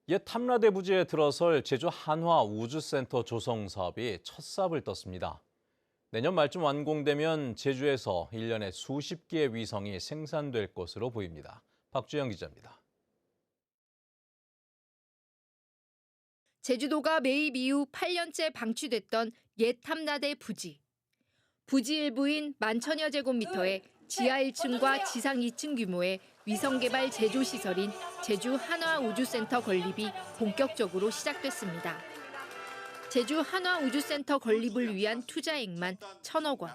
옛 탐라대 부지에 들어설 제주 한화 우주센터 조성 사업이 첫 삽을 떴습니다. 내년 말쯤 완공되면 제주에서 1년에 수십 개의 위성이 생산될 것으로 보입니다. 박주영 기자입니다. 제주도가 매입 이후 8년째 방치됐던 옛 탐라대 부지. 부지 일부인 11,000여 제곱미터의 지하 1층과 지상 2층 규모의 위성개발 제조시설인 제주 한화우주센터 건립이 본격적으로 시작됐습니다. 제주 한화우주센터 건립을 위한 투자액만 1,000억 원.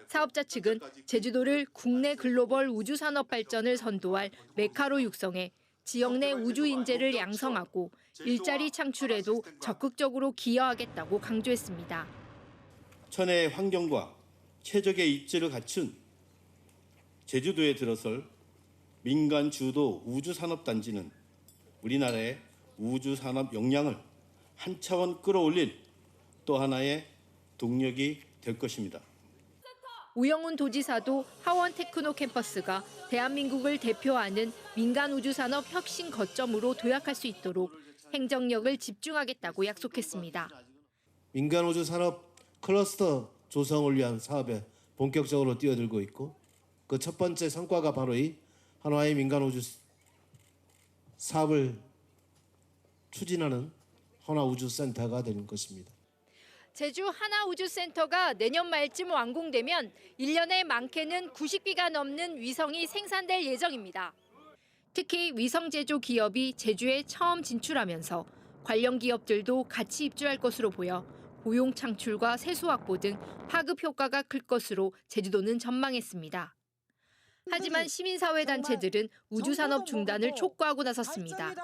사업자 측은 제주도를 국내 글로벌 우주산업 발전을 선도할 메카로 육성해 지역 내 우주 인재를 양성하고 일자리 창출에도 적극적으로 기여하겠다고 강조했습니다. 천혜의 환경과 최적의 입지를 갖춘 제주도에 들어설 민간 주도 우주산업단지는 우리나라의 우주산업 역량을 한 차원 끌어올릴 또 하나의 동력이 될 것입니다. 우영훈 도지사도 하원 테크노 캠퍼스가 대한민국을 대표하는 민간 우주산업 혁신 거점으로 도약할 수 있도록 행정력을 집중하겠다고 약속했습니다. 민간 우주산업 클러스터 조성을 위한 사업에 본격적으로 뛰어들고 있고 그 첫 번째 성과가 바로 이 한화의 민간 우주 사업을 추진하는 한화우주센터가 되는 것입니다. 제주 한화우주센터가 내년 말쯤 완공되면 1년에 많게는 90기가 넘는 위성이 생산될 예정입니다. 특히 위성 제조 기업이 제주에 처음 진출하면서 관련 기업들도 같이 입주할 것으로 보여 고용 창출과 세수 확보 등 파급 효과가 클 것으로 제주도는 전망했습니다. 하지만 시민사회 단체들은 우주산업 중단을 촉구하고 나섰습니다.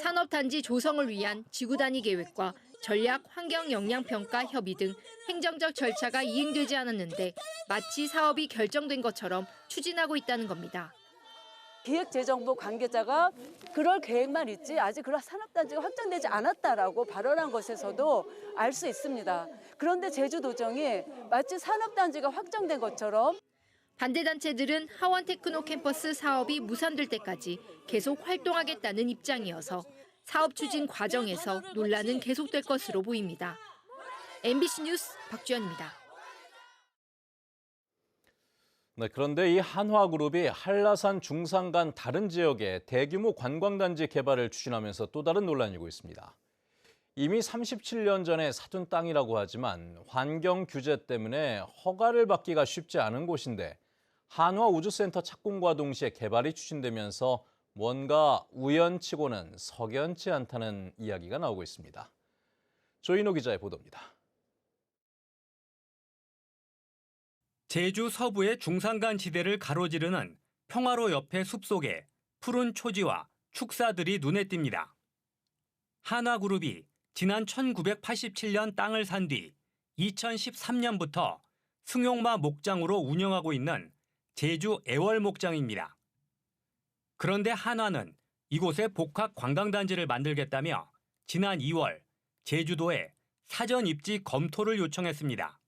산업단지 조성을 위한 지구 단위 계획과 전략 환경 영향 평가 협의 등 행정적 절차가 이행되지 않았는데 마치 사업이 결정된 것처럼 추진하고 있다는 겁니다. 기획재정부 관계자가 그럴 계획만 있지 아직 그런 산업단지가 확정되지 않았다라고 발언한 것에서도 알 수 있습니다. 그런데 제주도정이 마치 산업단지가 확정된 것처럼 반대단체들은 하원 테크노 캠퍼스 사업이 무산될 때까지 계속 활동하겠다는 입장이어서 사업 추진 과정에서 논란은 계속될 것으로 보입니다. MBC 뉴스 박주연입니다. 네, 그런데 이 한화그룹이 한라산 중산간 다른 지역에 대규모 관광단지 개발을 추진하면서 또 다른 논란이 일고 있습니다. 이미 37년 전에 사둔 땅이라고 하지만 환경 규제 때문에 허가를 받기가 쉽지 않은 곳인데 한화우주센터 착공과 동시에 개발이 추진되면서 뭔가 우연치고는 석연치 않다는 이야기가 나오고 있습니다. 조인호 기자의 보도입니다. 제주 서부의 중산간 지대를 가로지르는 평화로 옆의 숲속에 푸른 초지와 축사들이 눈에 띕니다. 한화그룹이 지난 1987년 땅을 산 뒤 2013년부터 승용마 목장으로 운영하고 있는 제주 애월 목장입니다. 그런데 한화는 이곳에 복합 관광단지를 만들겠다며 지난 2월 제주도에 사전 입지 검토를 요청했습니다.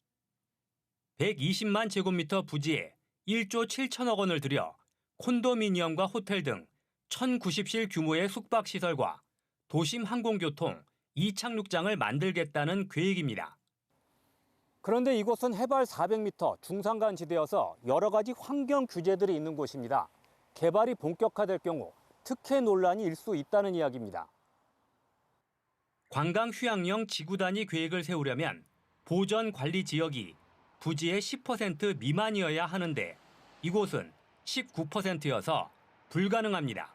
120만 제곱미터 부지에 1조 7천억 원을 들여 콘도미니엄과 호텔 등 1,090실 규모의 숙박시설과 도심 항공교통, 이착륙장을 만들겠다는 계획입니다. 그런데 이곳은 해발 400m 중산간 지대여서 여러 가지 환경 규제들이 있는 곳입니다. 개발이 본격화될 경우 특혜 논란이 일 수 있다는 이야기입니다. 관광 휴양용 지구 단위 계획을 세우려면 보전 관리 지역이 부지의 10% 미만이어야 하는데 이곳은 19%여서 불가능합니다.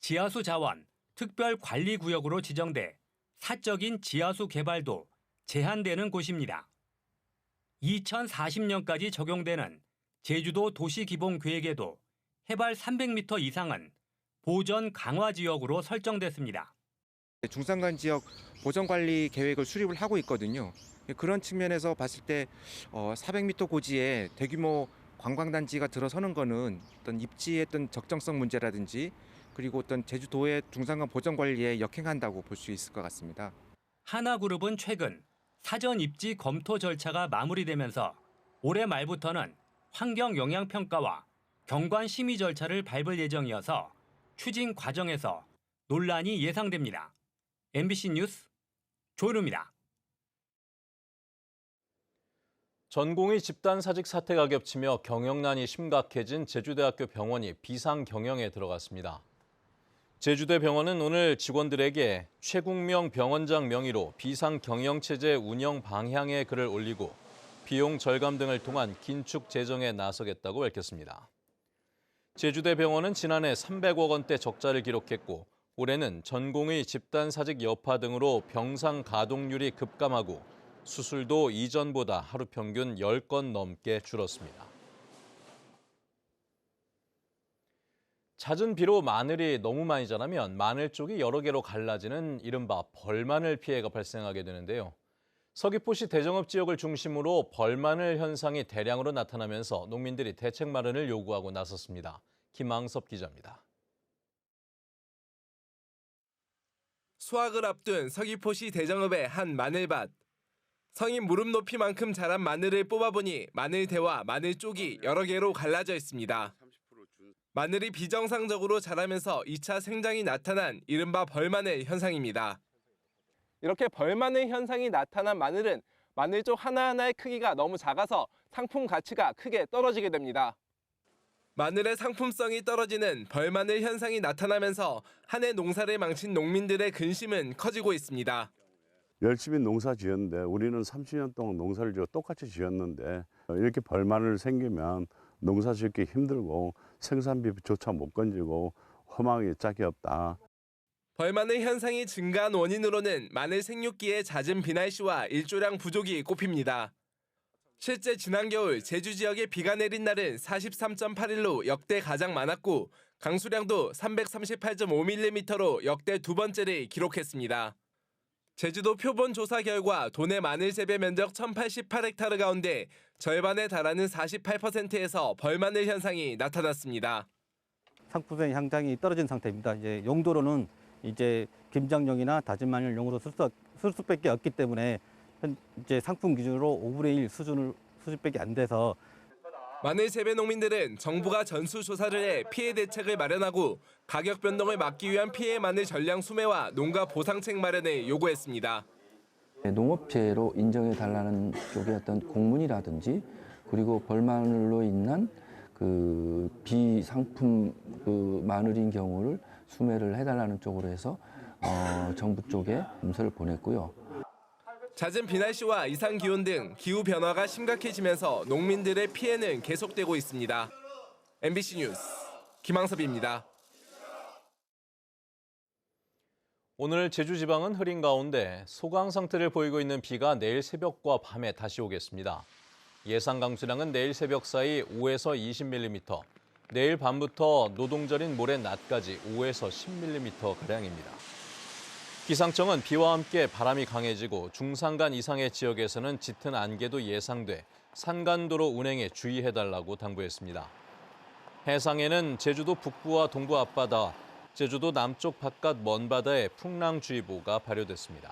지하수 자원, 특별 관리 구역으로 지정돼 사적인 지하수 개발도 제한되는 곳입니다. 2040년까지 적용되는 제주도 도시기본계획에도 해발 300m 이상은 보전 강화 지역으로 설정됐습니다. 중산간 지역 보전관리 계획을 수립을 하고 있거든요. 그런 측면에서 봤을 때 400m 고지에 대규모 관광단지가 들어서는 거는 어떤 입지의 어떤 적정성 문제라든지 그리고 어떤 제주도의 중산간 보전관리에 역행한다고 볼 수 있을 것 같습니다. 한화그룹은 최근 사전 입지 검토 절차가 마무리되면서 올해 말부터는 환경 영향 평가와 경관 심의 절차를 밟을 예정이어서 추진 과정에서 논란이 예상됩니다. MBC 뉴스 조은우입니다. 전공의 집단 사직 사태가 겹치며 경영난이 심각해진 제주대학교 병원이 비상경영에 들어갔습니다. 제주대 병원은 오늘 직원들에게 최국명 병원장 명의로 비상경영체제 운영 방향의 글을 올리고 비용 절감 등을 통한 긴축 재정에 나서겠다고 밝혔습니다. 제주대 병원은 지난해 300억 원대 적자를 기록했고 올해는 전공의 집단 사직 여파 등으로 병상 가동률이 급감하고 수술도 이전보다 하루 평균 10건 넘게 줄었습니다. 잦은 비로 마늘이 너무 많이 자라면 마늘 쪽이 여러 개로 갈라지는 이른바 벌마늘 피해가 발생하게 되는데요. 서귀포시 대정읍 지역을 중심으로 벌마늘 현상이 대량으로 나타나면서 농민들이 대책 마련을 요구하고 나섰습니다. 김항섭 기자입니다. 수확을 앞둔 서귀포시 대정읍의 한 마늘밭. 성인 무릎 높이만큼 자란 마늘을 뽑아보니 마늘대와 마늘 쪽이 여러 개로 갈라져 있습니다. 마늘이 비정상적으로 자라면서 2차 생장이 나타난 이른바 벌마늘 현상입니다. 이렇게 벌마늘 현상이 나타난 마늘은 마늘 쪽 하나하나의 크기가 너무 작아서 상품 가치가 크게 떨어지게 됩니다. 마늘의 상품성이 떨어지는 벌마늘 현상이 나타나면서 한 해 농사를 망친 농민들의 근심은 커지고 있습니다. 열심히 농사 지었는데 우리는 30년 동안 농사를 똑같이 지었는데 이렇게 벌마늘 생기면 농사 짓기 힘들고 생산비조차 못 건지고 허망이 짝이 없다. 벌마늘 현상이 증가한 원인으로는 마늘 생육기의 잦은 비날씨와 일조량 부족이 꼽힙니다. 실제 지난 겨울 제주 지역에 비가 내린 날은 43.8일로 역대 가장 많았고 강수량도 338.5mm로 역대 두 번째를 기록했습니다. 제주도 표본 조사 결과 도내 마늘 재배 면적 1,088헥타르 가운데 절반에 달하는 48%에서 벌마늘 현상이 나타났습니다. 상품성의 향상이 떨어진 상태입니다. 이제 용도로는 이제 김장용이나 다진 마늘용으로 쓸 수밖에 없기 때문에 이제 상품 기준으로 5분의 1 수준밖에 안 돼서 마늘 재배 농민들은 정부가 전수조사를 해 피해 대책을 마련하고 가격 변동을 막기 위한 피해 마늘 전량 수매와 농가 보상책 마련을 요구했습니다. 농업재해로 인정해달라는 쪽의 어떤 공문이라든지 그리고 벌마늘로 인한 그 비상품 그 마늘인 경우를 수매를 해달라는 쪽으로 해서 정부 쪽에 문서를 보냈고요. 잦은 비날씨와 이상 기온 등 기후 변화가 심각해지면서 농민들의 피해는 계속되고 있습니다. MBC 뉴스 김항섭입니다. 오늘 제주 지방은 흐린 가운데 소강 상태를 보이고 있는 비가 내일 새벽과 밤에 다시 오겠습니다. 예상 강수량은 내일 새벽 사이 5에서 20mm, 내일 밤부터 노동절인 모레 낮까지 5에서 10mm가량입니다. 기상청은 비와 함께 바람이 강해지고 중산간 이상의 지역에서는 짙은 안개도 예상돼 산간도로 운행에 주의해달라고 당부했습니다. 해상에는 제주도 북부와 동부 앞바다, 제주도 남쪽 바깥 먼바다에 풍랑주의보가 발효됐습니다.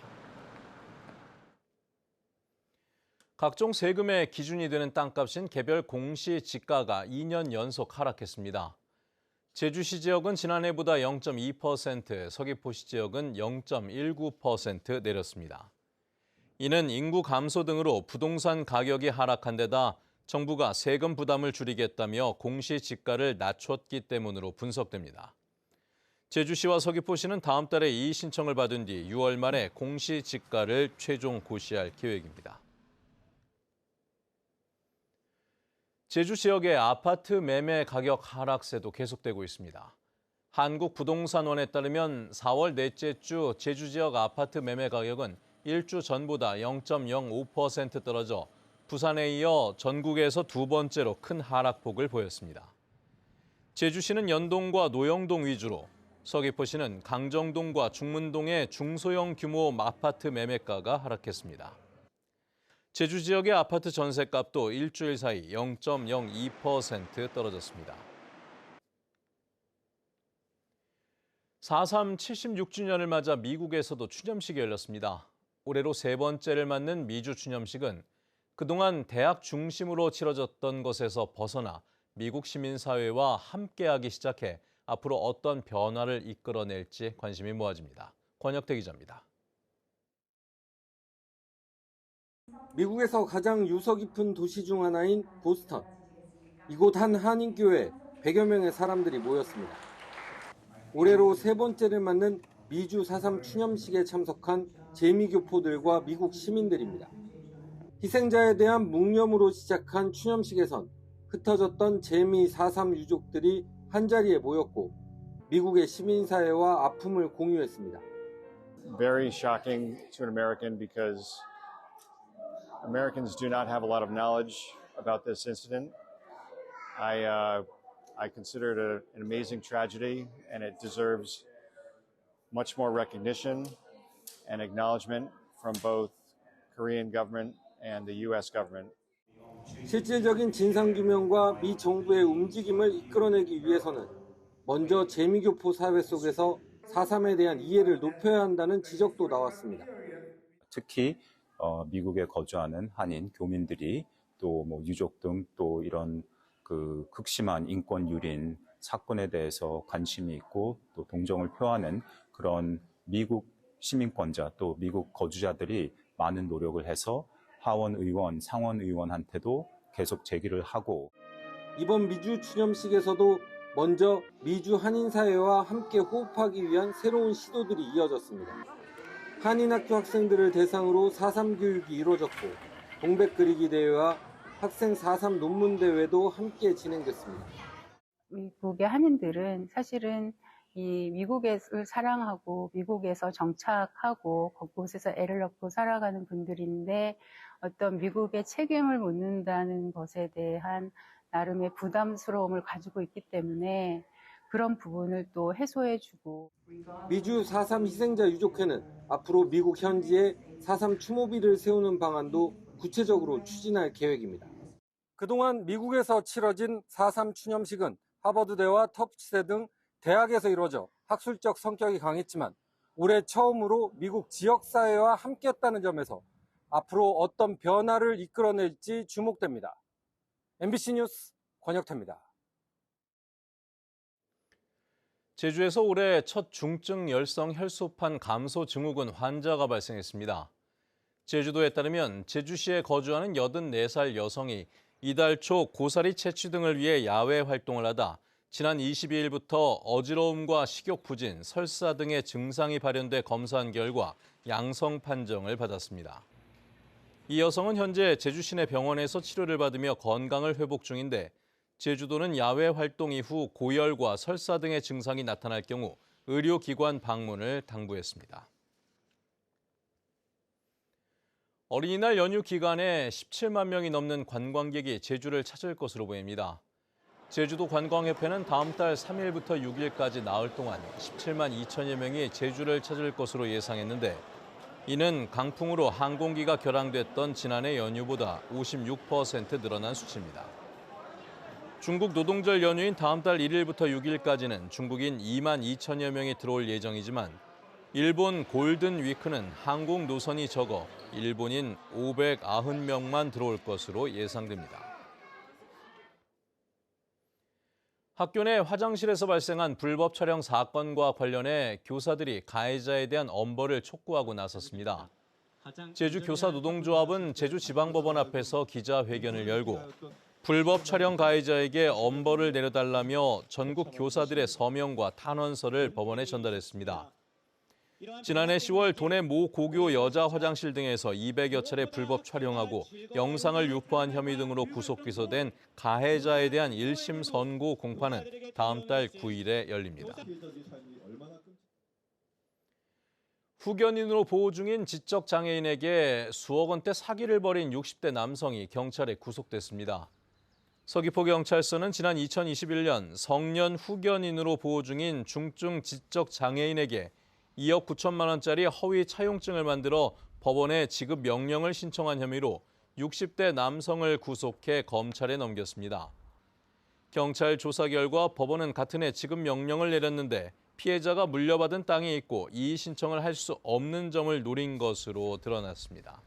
각종 세금의 기준이 되는 땅값인 개별 공시지가가 2년 연속 하락했습니다. 제주시 지역은 지난해보다 0.2%, 서귀포시 지역은 0.19% 내렸습니다. 이는 인구 감소 등으로 부동산 가격이 하락한 데다 정부가 세금 부담을 줄이겠다며 공시지가를 낮췄기 때문으로 분석됩니다. 제주시와 서귀포시는 다음 달에 이의 신청을 받은 뒤 6월 말에 공시지가를 최종 고시할 계획입니다. 제주 지역의 아파트 매매 가격 하락세도 계속되고 있습니다. 한국부동산원에 따르면 4월 넷째 주 제주 지역 아파트 매매 가격은 일주 전보다 0.05% 떨어져 부산에 이어 전국에서 두 번째로 큰 하락폭을 보였습니다. 제주시는 연동과 노영동 위주로, 서귀포시는 강정동과 중문동의 중소형 규모 아파트 매매가가 하락했습니다. 제주 지역의 아파트 전셋값도 일주일 사이 0.02% 떨어졌습니다. 4.3 76주년을 맞아 미국에서도 추념식이 열렸습니다. 올해로 세 번째를 맞는 미주 추념식은 그동안 대학 중심으로 치러졌던 것에서 벗어나 미국 시민사회와 함께하기 시작해 앞으로 어떤 변화를 이끌어낼지 관심이 모아집니다. 권혁태 기자입니다. 미국에서 가장 유서 깊은 도시 중 하나인 보스턴. 이곳 한 한인교회에 100여 명의 사람들이 모였습니다. 올해로 세 번째를 맞는 미주 4.3 추념식에 참석한 재미교포들과 미국 시민들입니다. 희생자에 대한 묵념으로 시작한 추념식에선 흩어졌던 재미 4.3 유족들이 한자리에 모였고 미국의 시민사회와 아픔을 공유했습니다. Very shocking to an American because Americans do not have a lot of knowledge about this incident. I consider it an amazing tragedy and it deserves much more recognition and acknowledgement from both Korean government and the US government. 실질적인 진상규명과 미 정부의 움직임을 이끌어내기 위해서는 먼저 재미교포 사회 속에서 4.3에 대한 이해를 높여야 한다는 지적도 나왔습니다. 특히 미국에 거주하는 한인 교민들이 또 뭐 유족 등 또 이런 그 극심한 인권 유린 사건에 대해서 관심이 있고 또 동정을 표하는 그런 미국 시민권자 또 미국 거주자들이 많은 노력을 해서 하원 의원, 상원 의원한테도 계속 제기를 하고 이번 미주 추념식에서도 먼저 미주 한인사회와 함께 호흡하기 위한 새로운 시도들이 이어졌습니다. 한인학교 학생들을 대상으로 4.3 교육이 이루어졌고 동백 그리기 대회와 학생 4.3 논문 대회도 함께 진행됐습니다. 미국의 한인들은 사실은 이 미국을 사랑하고 미국에서 정착하고 그곳에서 애를 넣고 살아가는 분들인데 어떤 미국의 책임을 묻는다는 것에 대한 나름의 부담스러움을 가지고 있기 때문에 그런 부분을 또 해소해주고 미주 4.3 희생자 유족회는 앞으로 미국 현지에 4.3 추모비를 세우는 방안도 구체적으로 추진할 계획입니다. 그동안 미국에서 치러진 4.3 추념식은 하버드대와 터프치대 등 대학에서 이루어져 학술적 성격이 강했지만 올해 처음으로 미국 지역사회와 함께했다는 점에서 앞으로 어떤 변화를 이끌어낼지 주목됩니다. MBC 뉴스 권혁태입니다. 제주에서 올해 첫 중증 열성 혈소판 감소 증후군 환자가 발생했습니다. 제주도에 따르면 제주시에 거주하는 84살 여성이 이달 초 고사리 채취 등을 위해 야외 활동을 하다 지난 22일부터 어지러움과 식욕 부진, 설사 등의 증상이 발현돼 검사한 결과 양성 판정을 받았습니다. 이 여성은 현재 제주 시내 병원에서 치료를 받으며 건강을 회복 중인데 제주도는 야외 활동 이후 고열과 설사 등의 증상이 나타날 경우 의료기관 방문을 당부했습니다. 어린이날 연휴 기간에 17만 명이 넘는 관광객이 제주를 찾을 것으로 보입니다. 제주도 관광협회는 다음 달 3일부터 6일까지 나흘 동안 17만 2천여 명이 제주를 찾을 것으로 예상했는데 이는 강풍으로 항공기가 결항됐던 지난해 연휴보다 56% 늘어난 수치입니다. 중국 노동절 연휴인 다음 달 1일부터 6일까지는 중국인 2만 2천여 명이 들어올 예정이지만 일본 골든 위크는 항공 노선이 적어 일본인 590명만 들어올 것으로 예상됩니다. 학교 내 화장실에서 발생한 불법 촬영 사건과 관련해 교사들이 가해자에 대한 엄벌을 촉구하고 나섰습니다. 제주교사노동조합은 제주지방법원 앞에서 기자회견을 열고 불법 촬영 가해자에게 엄벌을 내려달라며 전국 교사들의 서명과 탄원서를 법원에 전달했습니다. 지난해 10월 도내 모 고교 여자 화장실 등에서 200여 차례 불법 촬영하고 영상을 유포한 혐의 등으로 구속 기소된 가해자에 대한 1심 선고 공판은 다음 달 9일에 열립니다. 후견인으로 보호 중인 지적장애인에게 수억 원대 사기를 벌인 60대 남성이 경찰에 구속됐습니다. 서귀포경찰서는 지난 2021년 성년 후견인으로 보호 중인 중증 지적장애인에게 2억 9천만 원짜리 허위 차용증을 만들어 법원에 지급 명령을 신청한 혐의로 60대 남성을 구속해 검찰에 넘겼습니다. 경찰 조사 결과 법원은 같은 해 지급 명령을 내렸는데 피해자가 물려받은 땅이 있고 이의 신청을 할 수 없는 점을 노린 것으로 드러났습니다.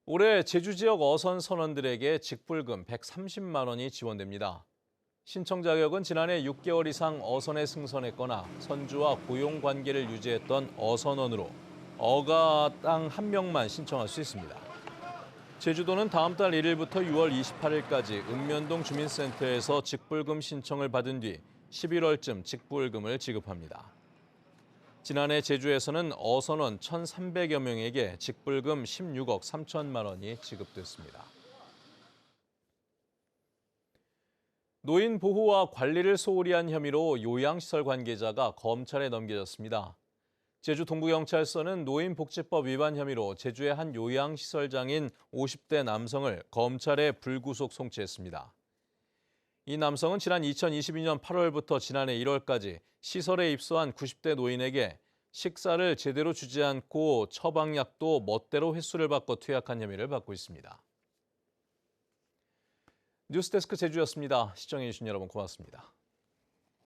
올해 제주 지역 어선 선원들에게 직불금 130만 원이 지원됩니다. 신청 자격은 지난해 6개월 이상 어선에 승선했거나 선주와 고용 관계를 유지했던 어선원으로 어가 땅 1명만 신청할 수 있습니다. 제주도는 다음 달 1일부터 6월 28일까지 읍면동 주민센터에서 직불금 신청을 받은 뒤 11월쯤 직불금을 지급합니다. 지난해 제주에서는 어선원 1,300여 명에게 직불금 16억 3천만 원이 지급됐습니다. 노인 보호와 관리를 소홀히 한 혐의로 요양시설 관계자가 검찰에 넘겨졌습니다. 제주 동부경찰서는 노인복지법 위반 혐의로 제주의 한 요양시설장인 50대 남성을 검찰에 불구속 송치했습니다. 이 남성은 지난 2022년 8월부터 지난해 1월까지 시설에 입소한 90대 노인에게 식사를 제대로 주지 않고 처방약도 멋대로 횟수를 바꿔 투약한 혐의를 받고 있습니다. 뉴스데스크 제주였습니다. 시청해주신 여러분 고맙습니다.